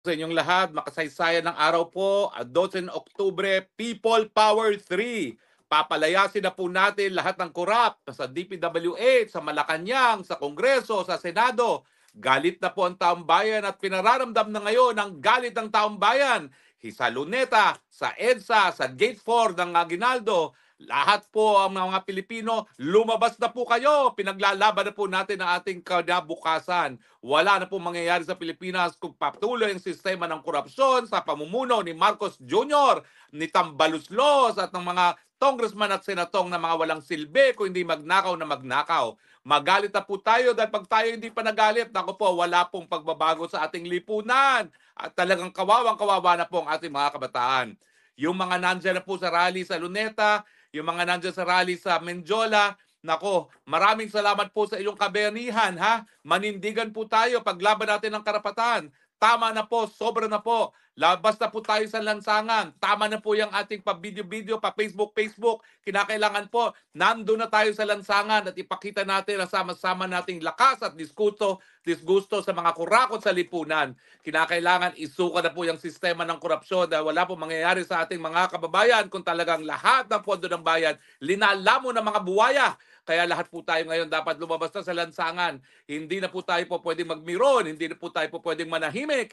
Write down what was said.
Sa inyong lahat, makasaysayan ng araw po, 12 Oktubre, People Power 3. Papalayasin na po natin lahat ng korap sa DPWH, sa Malacanang, sa Kongreso, sa Senado. Galit na po ang taong bayan at pinararamdam na ngayon ang galit ng taong bayan. Sa Luneta, sa EDSA, sa Gate 4 ng Aguinaldo, lahat po ang mga Pilipino, lumabas na po kayo. Pinaglalaban na po natin ang ating kinabukasan. Wala na po mangyayari sa Pilipinas kung patuloy ang sistema ng korupsyon sa pamumuno ni Marcos Jr., ni Tambaluslos at ng mga congressman at senatong na mga walang silbi kung hindi magnakaw na magnakaw. Magalit na po tayo dahil pag tayo hindi pa nagalit, naku po, wala pong pagbabago sa ating lipunan. At talagang kawawang-kawawa na po ang ating mga kabataan. Yung mga nandyan na po sa rally sa Luneta, yung mga nandyan sa rally sa Menjola, nako, maraming salamat po sa iyong kabayanihan, ha? Manindigan po tayo, paglaban natin ng karapatan. Tama na po, sobra na po. Labas na po tayo sa lansangan. Tama na po yung ating pa-video-video, pa-Facebook. Kinakailangan po, nandun na tayo sa lansangan at ipakita natin ang sama-sama nating lakas at disgusto sa mga kurakot sa lipunan. Kinakailangan isuka na po yung sistema ng korupsyon dahil wala po mangyayari sa ating mga kababayan kung talagang lahat ng pondo ng bayan linalamo ng mga buwaya. Kaya lahat po tayo ngayon dapat lumabas na sa lansangan. Hindi na po tayo po pwedeng magmiron, hindi na po tayo po pwedeng manahimik.